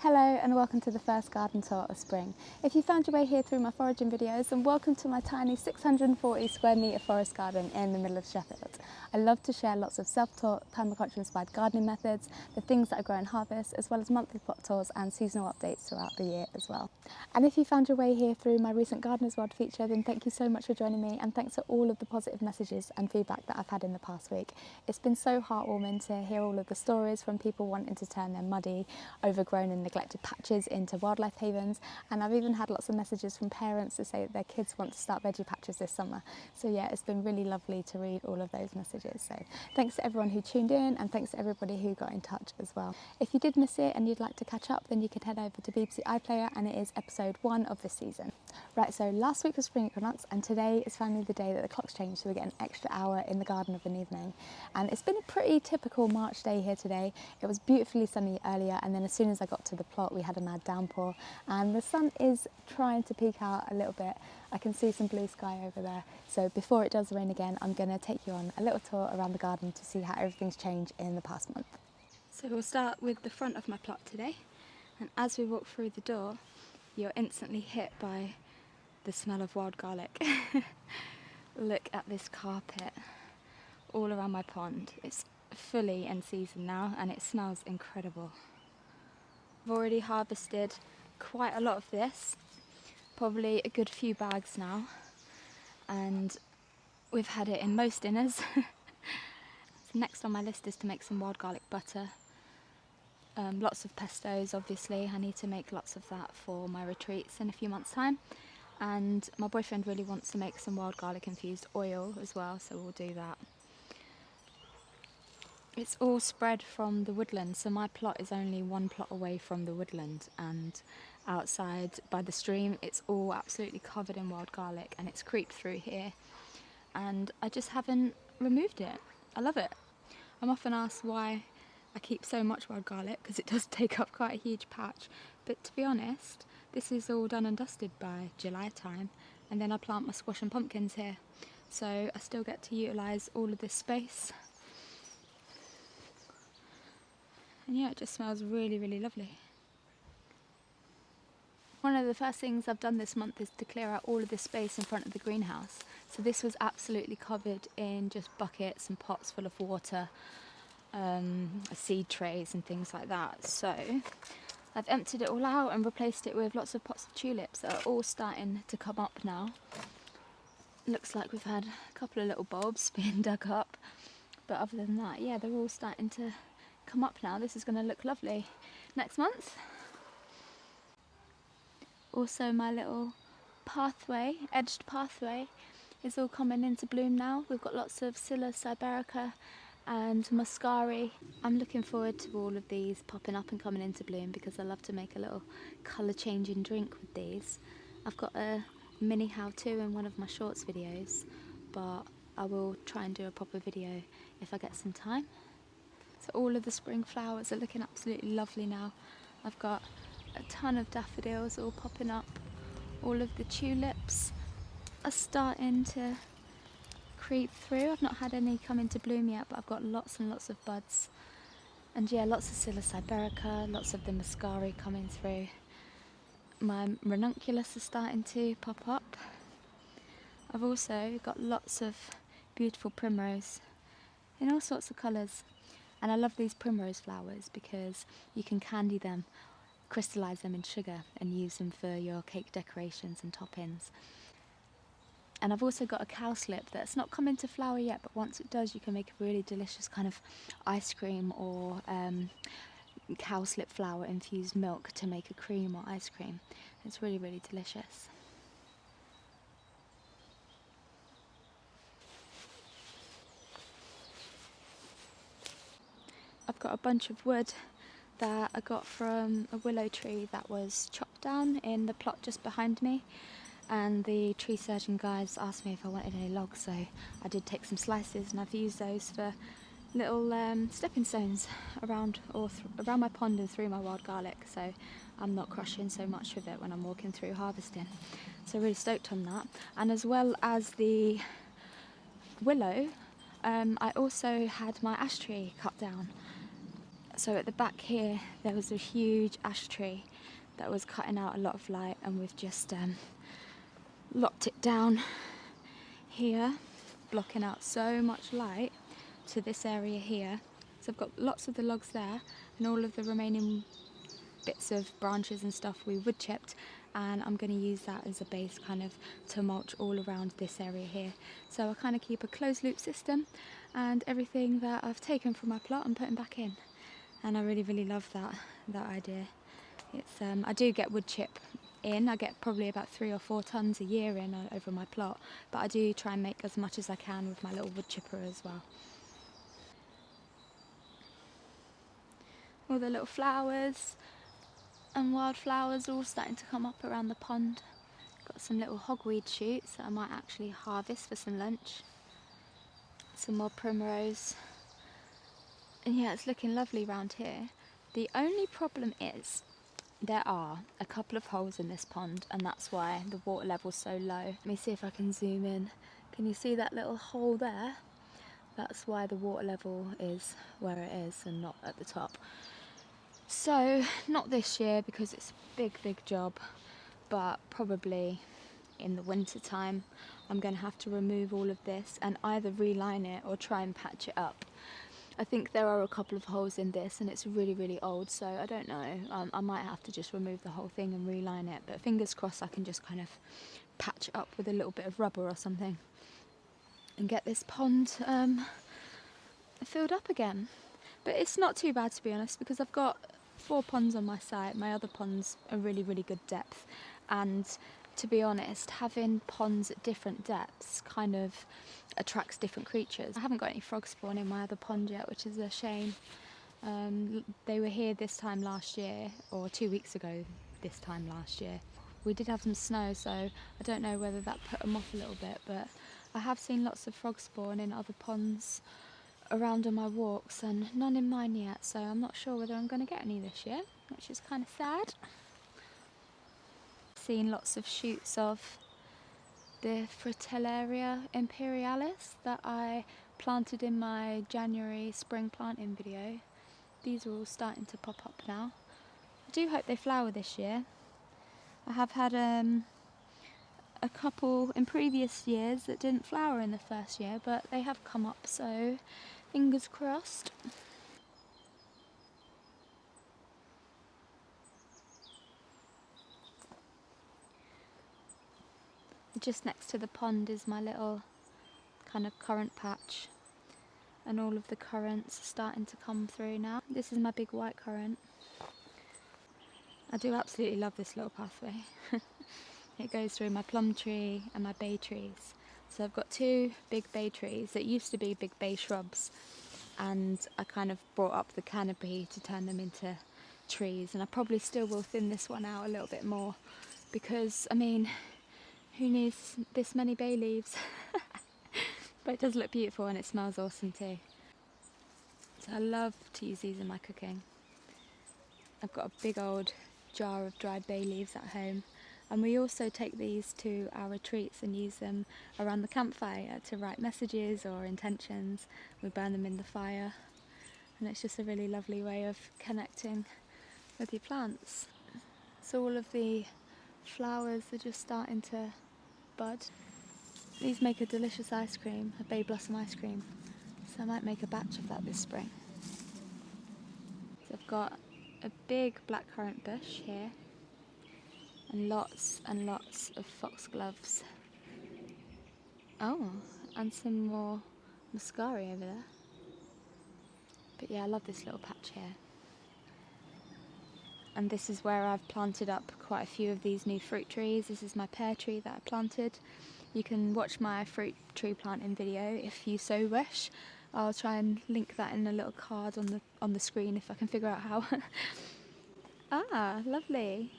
Hello and welcome to the first garden tour of spring. If you found your way here through my foraging videos, then welcome to my tiny 640 square metre forest garden in the middle of Sheffield. I love to share lots of self-taught, permaculture inspired gardening methods, the things that I grow and harvest, as well as monthly plot tours and seasonal updates throughout the year as well. And if you found your way here through my recent Gardeners World feature, then thank you so much for joining me, and thanks for all of the positive messages and feedback that I've had in the past week. It's been so heartwarming to hear all of the stories from people wanting to turn their muddy, overgrown and neglected patches into wildlife havens, and I've even had lots of messages from parents to say that their kids want to start veggie patches this summer. So yeah, it's been really lovely to read all of those messages. So thanks to everyone who tuned in, and thanks to everybody who got in touch as well. If you did miss it and you'd like to catch up, then you can head over to BBC iPlayer, and it is episode 1 of this season. Right, so last week was spring equinox, and today is finally the day that the clocks changed, so we get an extra hour in the garden of an evening. And it's been a pretty typical March day here today. It was beautifully sunny earlier, and then as soon as I got to the plot we had a mad downpour, and the sun is trying to peek out a little bit. I can see some blue sky over there. So before it does rain again, I'm going to take you on a little tour around the garden to see how everything's changed in the past month. So we'll start with the front of my plot today, and as we walk through the door you're instantly hit by the smell of wild garlic. Look at this carpet all around my pond. It's fully in season now and it smells incredible. I've already harvested quite a lot of this, probably a good few bags now, and we've had it in most dinners. So next on my list is to make some wild garlic butter. Lots of pestos, obviously. I need to make lots of that for my retreats in a few months' time. And my boyfriend really wants to make some wild garlic infused oil as well, so we'll do that. It's all spread from the woodland, so my plot is only one plot away from the woodland, and outside by the stream it's all absolutely covered in wild garlic, and it's creeped through here and I just haven't removed it. I love it. I'm often asked why I keep so much wild garlic, because it does take up quite a huge patch, but to be honest, this is all done and dusted by July time, and then I plant my squash and pumpkins here, so I still get to utilise all of this space. And yeah, it just smells really, really lovely. One of the first things I've done this month is to clear out all of this space in front of the greenhouse. So this was absolutely covered in just buckets and pots full of water, seed trays and things like that. So I've emptied it all out and replaced it with lots of pots of tulips that are all starting to come up now. Looks like we've had a couple of little bulbs being dug up, but other than that, yeah, they're all starting to come up now. This is going to look lovely next month. Also, my little pathway, edged pathway, is all coming into bloom now. We've got lots of Scilla siberica and muscari. I'm looking forward to all of these popping up and coming into bloom, because I love to make a little colour changing drink with these. I've got a mini how-to in one of my shorts videos, but I will try and do a proper video if I get some time. So all of the spring flowers are looking absolutely lovely now. I've got a ton of daffodils all popping up. All of the tulips are starting to creep through. I've not had any come into bloom yet, but I've got lots and lots of buds. And yeah, lots of Scilla siberica, lots of the muscari coming through. My ranunculus are starting to pop up. I've also got lots of beautiful primrose in all sorts of colours. And I love these primrose flowers because you can candy them, crystallise them in sugar and use them for your cake decorations and toppings. And I've also got a cowslip that's not come into flower yet, but once it does you can make a really delicious kind of ice cream or cowslip flower infused milk to make a cream or ice cream. It's really, really delicious. I've got a bunch of wood that I got from a willow tree that was chopped down in the plot just behind me, and the tree surgeon guys asked me if I wanted any logs, so I did take some slices, and I've used those for little stepping stones around my pond and through my wild garlic, so I'm not crushing so much with it when I'm walking through harvesting. So really stoked on that. And as well as the willow, I also had my ash tree cut down So at the back here there was a huge ash tree that was cutting out a lot of light, and we've just locked it down here, blocking out so much light to this area here. So I've got lots of the logs there, and all of the remaining bits of branches and stuff we wood chipped, and I'm going to use that as a base kind of to mulch all around this area here. So I kind of keep a closed loop system, and everything that I've taken from my plot I'm putting back in, and I really love that idea. It's I do get wood chip in. I get probably about 3 or 4 tons a year in over my plot, but I do try and make as much as I can with my little wood chipper as well. All the little flowers and wildflowers are all starting to come up around the pond. Got some little hogweed shoots that I might actually harvest for some lunch. Some more primrose. And yeah, it's looking lovely around here. The only problem is there are a couple of holes in this pond, and that's why the water level's so low. Let me see if I can zoom in. Can you see that little hole there? That's why the water level is where it is and not at the top. So, not this year because it's a big job, but probably in the winter time I'm going to have to remove all of this and either reline it or try and patch it up. I think there are a couple of holes in this and it's really old, so I don't know. I might have to just remove the whole thing and reline it, but fingers crossed I can just kind of patch it up with a little bit of rubber or something and get this pond filled up again. But it's not too bad, to be honest, because I've got 4 ponds on my site. My other ponds are really good depth, and to be honest, having ponds at different depths kind of attracts different creatures. I haven't got any frog spawn in my other pond yet, which is a shame. They were here this time last year, or 2 weeks ago this time last year. We did have some snow, so I don't know whether that put them off a little bit, but I have seen lots of frog spawn in other ponds around on my walks, and none in mine yet, so I'm not sure whether I'm going to get any this year, which is kind of sad. Seen lots of shoots of the Fritillaria imperialis that I planted in my January spring planting video. These are all starting to pop up now. I do hope they flower this year. I have had a couple in previous years that didn't flower in the first year, but they have come up, so fingers crossed. Just next to the pond is my little kind of currant patch, and all of the currants are starting to come through now. This is my big white currant. I do absolutely love this little pathway. It goes through my plum tree and my bay trees. So I've got 2 big bay trees that used to be big bay shrubs, and I kind of brought up the canopy to turn them into trees, and I probably still will thin this one out a little bit more because, I mean, who needs this many bay leaves? But it does look beautiful and it smells awesome too. So I love to use these in my cooking. I've got a big old jar of dried bay leaves at home, and we also take these to our retreats and use them around the campfire to write messages or intentions. We burn them in the fire, and it's just a really lovely way of connecting with your plants. So all of the flowers are just starting to bud. These make a delicious ice cream, a bay blossom ice cream, so I might make a batch of that this spring. So I've got a big blackcurrant bush here, and lots of foxgloves. Oh, and some more muscari over there. But yeah, I love this little patch here. And this is where I've planted up quite a few of these new fruit trees. This is my pear tree that I planted. You can watch my fruit tree planting video if you so wish. I'll try and link that in a little card on the screen if I can figure out how. Ah, lovely.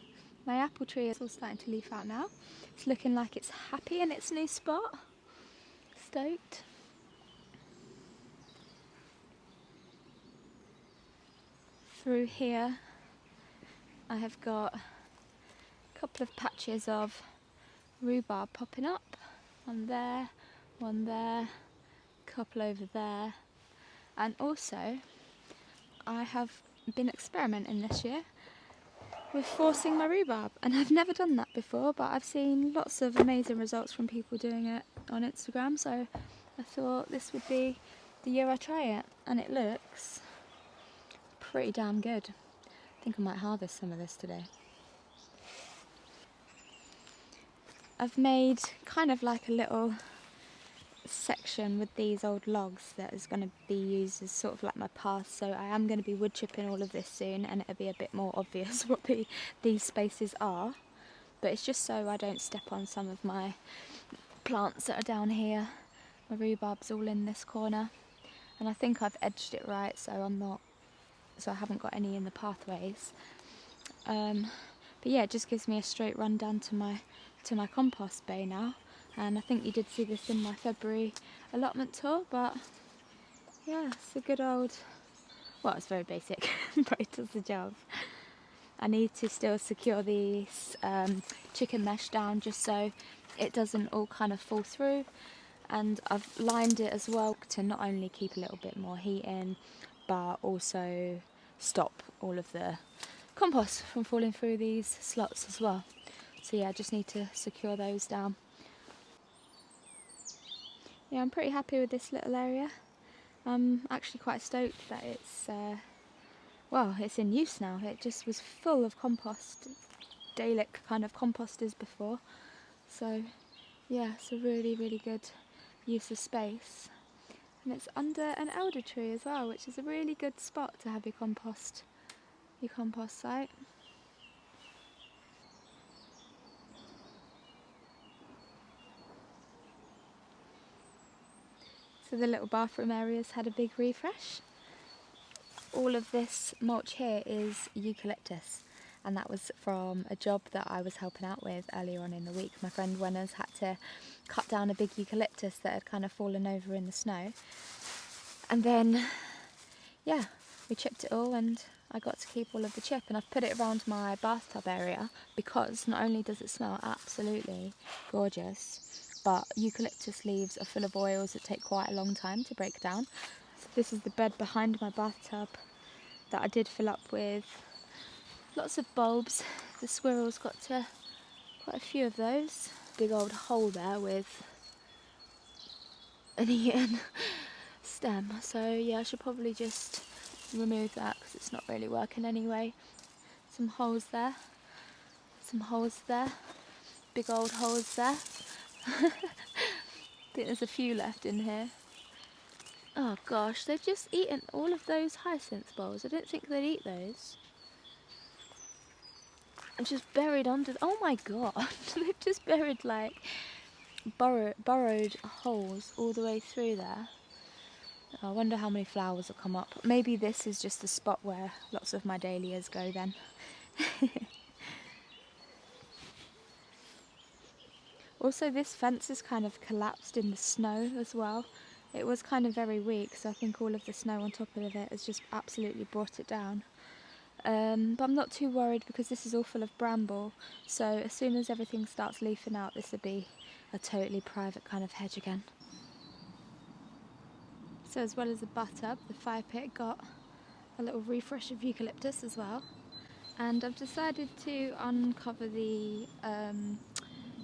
My apple tree is all starting to leaf out now. It's looking like it's happy in its new spot. Stoked. Through here I have got a couple of patches of rhubarb popping up. One there, a couple over there. And also I have been experimenting this year with forcing my rhubarb, and I've never done that before, but I've seen lots of amazing results from people doing it on Instagram, so I thought this would be the year I try it, and it looks pretty damn good. I think I might harvest some of this today. I've made kind of like a little section with these old logs that is going to be used as sort of like my path, so I am going to be wood chipping all of this soon, and it'll be a bit more obvious what these spaces are, but it's just so I don't step on some of my plants that are down here. My rhubarb's all in this corner, and I think I've edged it right, so I haven't got any in the pathways. But yeah, it just gives me a straight run down to my compost bay now, and I think you did see this in my February allotment tour, but yeah, it's a good old, well, it's very basic, but it does the job. I need to still secure these chicken mesh down just so it doesn't all kind of fall through, and I've lined it as well to not only keep a little bit more heat in, but also stop all of the compost from falling through these slots as well. So yeah, I just need to secure those down. Yeah, I'm pretty happy with this little area. I'm actually quite stoked that it's it's in use now. It just was full of compost, Dalek kind of composters before. So yeah, it's a really good use of space. And it's under an elder tree as well, which is a really good spot to have your compost site. So the little bathroom area's had a big refresh. All of this mulch here is eucalyptus, and that was from a job that I was helping out with earlier on in the week. My friend Wenner's had to cut down a big eucalyptus that had kind of fallen over in the snow, and then yeah, we chipped it all, and I got to keep all of the chip, and I've put it around my bathtub area because not only does it smell absolutely gorgeous, but eucalyptus leaves are full of oils that take quite a long time to break down. So this is the bed behind my bathtub that I did fill up with lots of bulbs. The squirrels got to quite a few of those. Big old hole there with an eaten stem. So yeah, I should probably just remove that because it's not really working anyway. Some holes there. Some holes there. Big old holes there. I think there's a few left in here. Oh gosh, they've just eaten all of those hyacinth bulbs. I didn't think they'd eat those. And just buried under, oh my god, they've just buried like burrowed holes all the way through there. I wonder how many flowers will come up. Maybe this is just the spot where lots of my dahlias go then. Also, this fence is kind of collapsed in the snow as well. It was kind of very weak, so I think all of the snow on top of it has just absolutely brought it down. But I'm not too worried because this is all full of bramble, so as soon as everything starts leafing out, this will be a totally private kind of hedge again. So as well as the Bathtub, the fire pit got a little refresh of eucalyptus as well, and I've decided to uncover the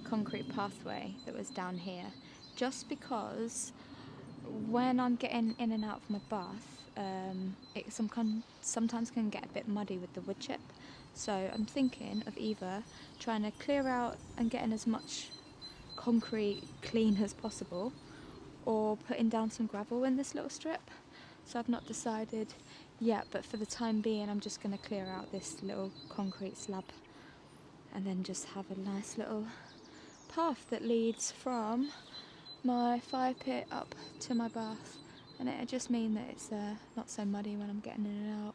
concrete pathway that was down here, just because when I'm getting in and out of my bath, it sometimes can get a bit muddy with the wood chip. So I'm thinking of either trying to clear out and getting as much concrete clean as possible, or putting down some gravel in this little strip. So I've not decided yet, but for the time being I'm just going to clear out this little concrete slab and then just have a nice little path that leads from my fire pit up to my bath, and it'll just mean that it's not so muddy when I'm getting in and out.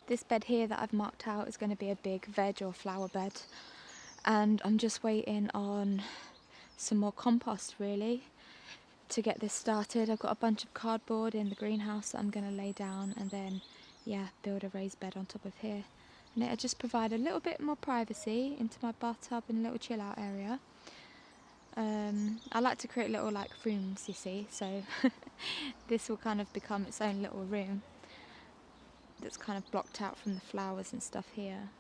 This bed here that I've marked out is going to be a big veg or flower bed, and I'm just waiting on some more compost really to get this started. I've got a bunch of cardboard in the greenhouse that I'm going to lay down, and then yeah, build a raised bed on top of here, and it'll just provide a little bit more privacy into my bathtub and a little chill out area. I like to create little like rooms, you see, so this will kind of become its own little room that's kind of blocked out from the flowers and stuff here.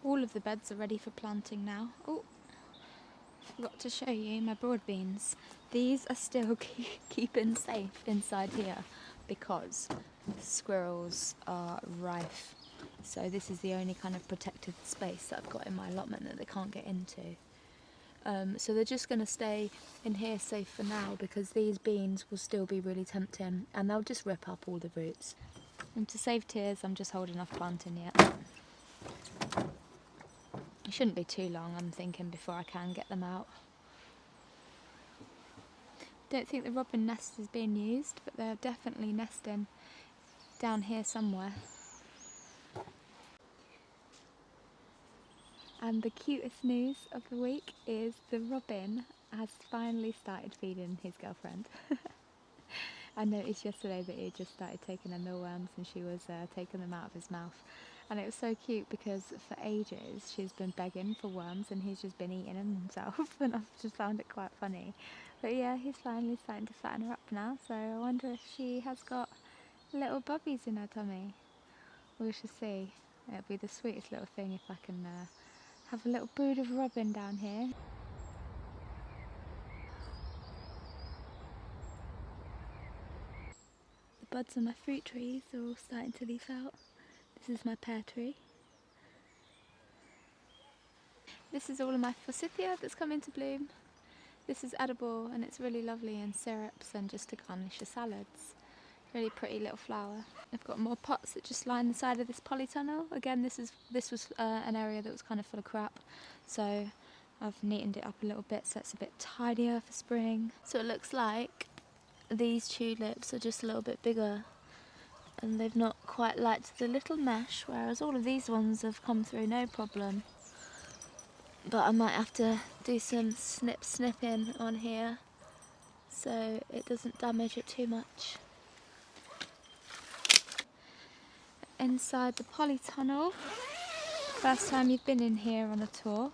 All of the beds are ready for planting now. Oh, forgot to show you my broad beans. These are still keeping safe inside here because squirrels are rife. So this is the only kind of protected space that I've got in my allotment that they can't get into. So they're just going to stay in here safe for now because these beans will still be really tempting and they'll just rip up all the roots. And to save tears, I'm just holding off planting yet. It shouldn't be too long, I'm thinking, before I can get them out. Don't think the robin nest is being used, but they're definitely nesting down here somewhere. And the cutest news of the week is the robin has finally started feeding his girlfriend. I noticed yesterday that he had just started taking her mealworms and she was taking them out of his mouth. And it was so cute because for ages she's been begging for worms and he's just been eating them himself and I've just found it quite funny. But yeah, he's finally starting to fatten her up now, so I wonder if she has got little bubbies in her tummy. We shall see. It'll be the sweetest little thing if I can have a little brood of robin down here. The buds on my fruit trees are all starting to leaf out. This is my pear tree. This is all of my forsythia that's come into bloom. This is edible and it's really lovely in syrups and just to garnish your salads. Really pretty little flower. I've got more pots that just line the side of this polytunnel. Again, this was an area that was kind of full of crap, so I've neatened it up a little bit so it's a bit tidier for spring. So it looks like these tulips are just a little bit bigger and they've not quite liked the little mesh, whereas all of these ones have come through no problem. But I might have to do some snipping on here so it doesn't damage it too much. Inside the polytunnel, first time you've been in here on a tour,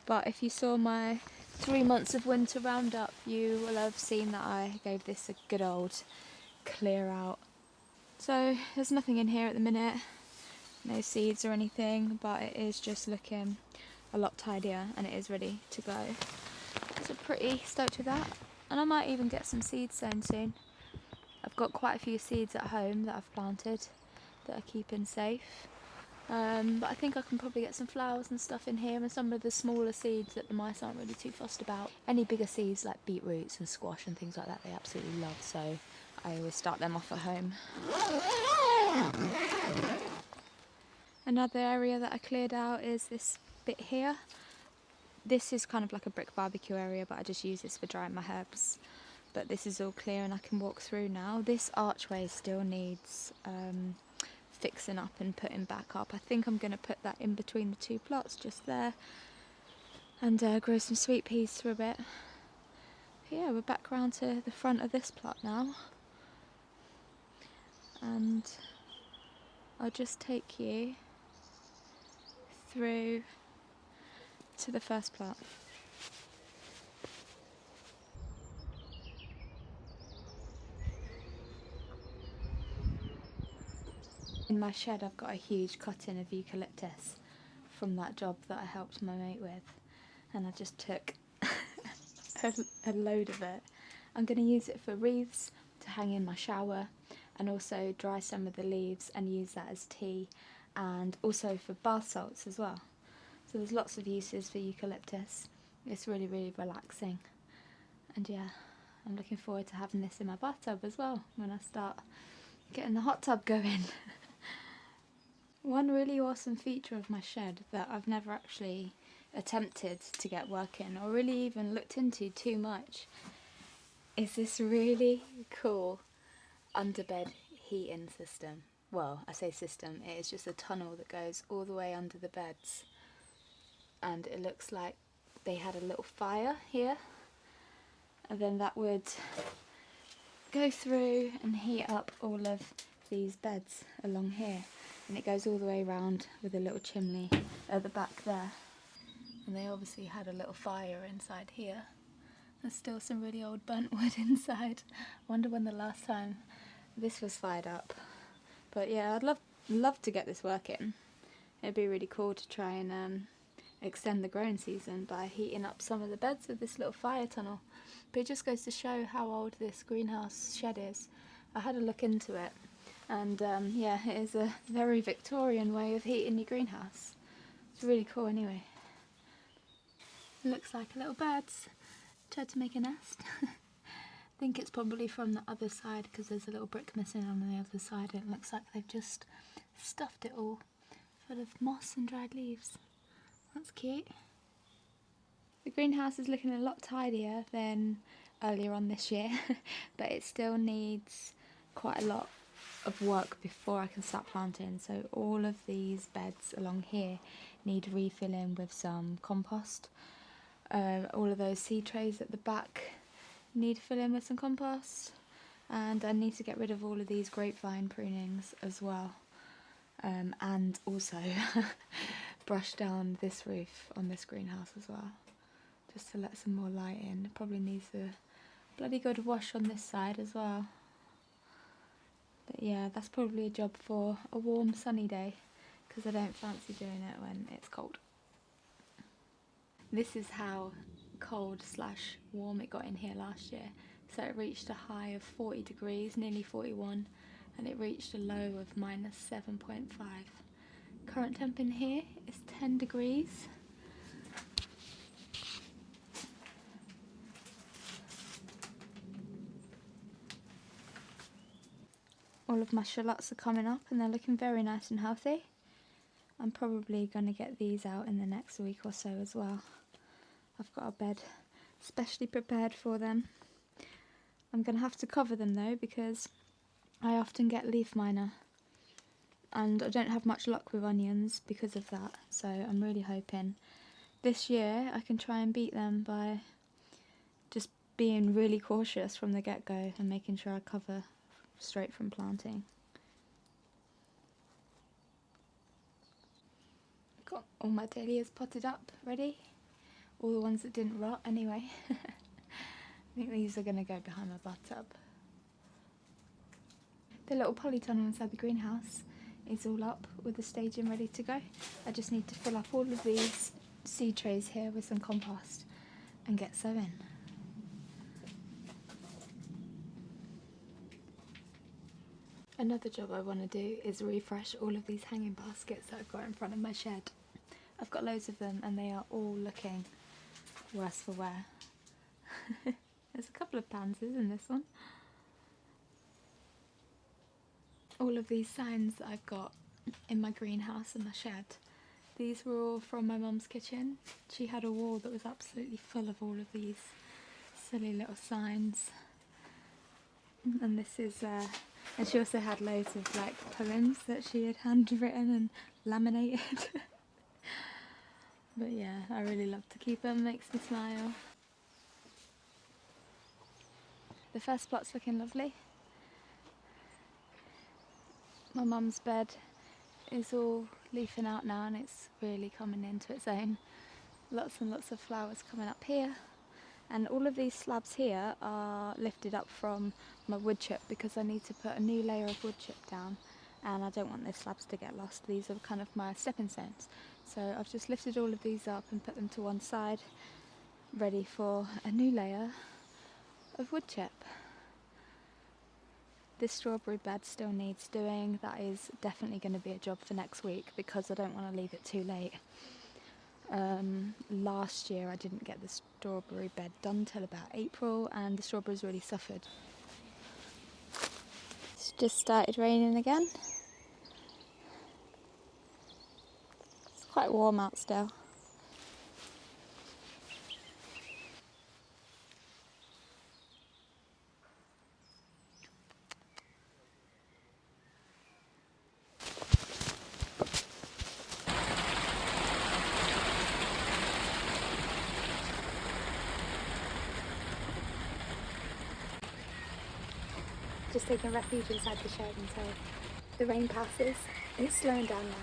but if you saw my 3 months of winter roundup you will have seen that I gave this a good old clear out. So there's nothing in here at the minute, no seeds or anything, but it is just looking a lot tidier and it is ready to go. So pretty stoked with that, and I might even get some seeds sown soon. I've got quite a few seeds at home that I've planted that are keeping safe, but I think I can probably get some flowers and stuff in here and some of the smaller seeds that the mice aren't really too fussed about. Any bigger seeds like beetroots and squash and things like that they absolutely love, so I always start them off at home. Another area that I cleared out is this bit here. This is kind of like a brick barbecue area, but I just use this for drying my herbs. But this is all clear and I can walk through now. This archway still needs fixing up and putting back up. I think I'm going to put that in between the two plots just there and grow some sweet peas through a bit. Yeah, we're back round to the front of this plot now, and I'll just take you through to the first plot. In my shed I've got a huge cut-in of eucalyptus from that job that I helped my mate with, and I just took a load of it. I'm going to use it for wreaths to hang in my shower, and also dry some of the leaves and use that as tea, and also for bath salts as well. So there's lots of uses for eucalyptus. It's really, really relaxing, and yeah, I'm looking forward to having this in my bathtub as well when I start getting the hot tub going. One really awesome feature of my shed that I've never actually attempted to get working or really even looked into too much is this really cool underbed heating system. Well, I say system, it is just a tunnel that goes all the way under the beds, and it looks like they had a little fire here and then that would go through and heat up all of these beds along here. and it goes all the way around with a little chimney at the back there. And they obviously had a little fire inside here. There's still some really old burnt wood inside. I wonder when the last time this was fired up. But yeah, I'd love to get this working. It'd be really cool to try and extend the growing season by heating up some of the beds with this little fire tunnel. But it just goes to show how old this greenhouse shed is. I had a look into it, and yeah, it is a very Victorian way of heating your greenhouse. It's really cool anyway. Looks like a little bird's tried to make a nest. I think it's probably from the other side because there's a little brick missing on the other side. It looks like they've just stuffed it all full of moss and dried leaves. That's cute. The greenhouse is looking a lot tidier than earlier on this year, but it still needs quite a lot of work before I can start planting. So all of these beds along here need refilling with some compost. All of those seed trays at the back need filling with some compost, and I need to get rid of all of these grapevine prunings as well, and also brush down this roof on this greenhouse as well, just to let some more light in. It probably needs a bloody good wash on this side as well. But yeah, that's probably a job for a warm sunny day, because I don't fancy doing it when it's cold. This is how cold / warm it got in here last year. So it reached a high of 40 degrees, nearly 41, and it reached a low of -7.5. Current temp in here is 10 degrees. All of my shallots are coming up and they're looking very nice and healthy. I'm probably going to get these out in the next week or so as well. I've got a bed specially prepared for them. I'm going to have to cover them though, because I often get leaf miner and I don't have much luck with onions because of that. So I'm really hoping this year I can try and beat them by just being really cautious from the get-go and making sure I cover straight from planting. Got all my dahlias potted up, ready. All the ones that didn't rot anyway. I think these are going to go behind my bathtub. The little polytunnel inside the greenhouse is all up with the staging ready to go. I just need to fill up all of these seed trays here with some compost and get sowing. Another job I want to do is refresh all of these hanging baskets that I've got in front of my shed. I've got loads of them and they are all looking worse for wear. There's a couple of pansies in this one. All of these signs that I've got in my greenhouse and my shed, these were all from my mum's kitchen. She had a wall that was absolutely full of all of these silly little signs. And this is, and she also had loads of like poems that she had handwritten and laminated. But yeah, I really love to keep them, makes me smile. The first plot's looking lovely. My mum's bed is all leafing out now and it's really coming into its own. Lots and lots of flowers coming up here. And all of these slabs here are lifted up from my wood chip because I need to put a new layer of wood chip down and I don't want those slabs to get lost. These are kind of my stepping stones. So I've just lifted all of these up and put them to one side, ready for a new layer of wood chip. This strawberry bed still needs doing. That is definitely going to be a job for next week because I don't want to leave it too late. Last year I didn't get the strawberry bed done till about April and the strawberries really suffered. It's just started raining again. It's quite warm out still. Just taking refuge inside the shed until The rain passes, it's slowing down now.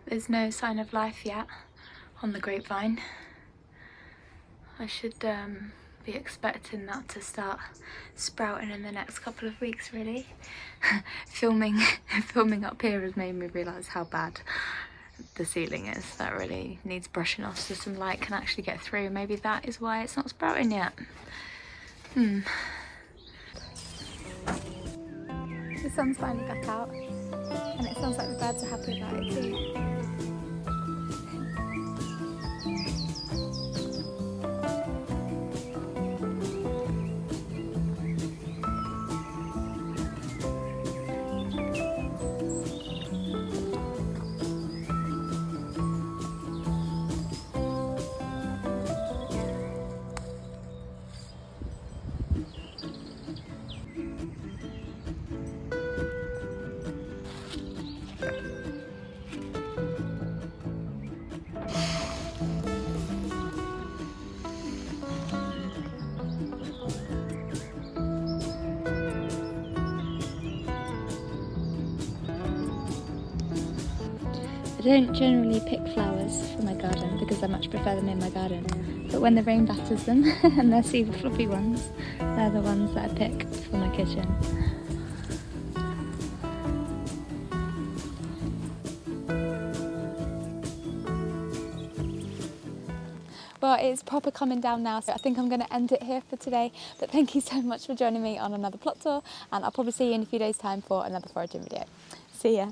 There's no sign of life yet on the grapevine. I should be expecting that to start sprouting in the next couple of weeks, really. filming up here has made me realise how bad the ceiling is. That really needs brushing off so some light can actually get through. Maybe that is why it's not sprouting yet. The sun's finally back out and it sounds like the birds are happy about it too. I don't generally pick flowers for my garden because I much prefer them in my garden, but when the rain batters them and they're super fluffy ones, they're the ones that I pick for my kitchen. Well, it's proper coming down now, so I think I'm going to end it here for today. But thank you so much for joining me on another plot tour, and I'll probably see you in a few days' time for another foraging video. See ya!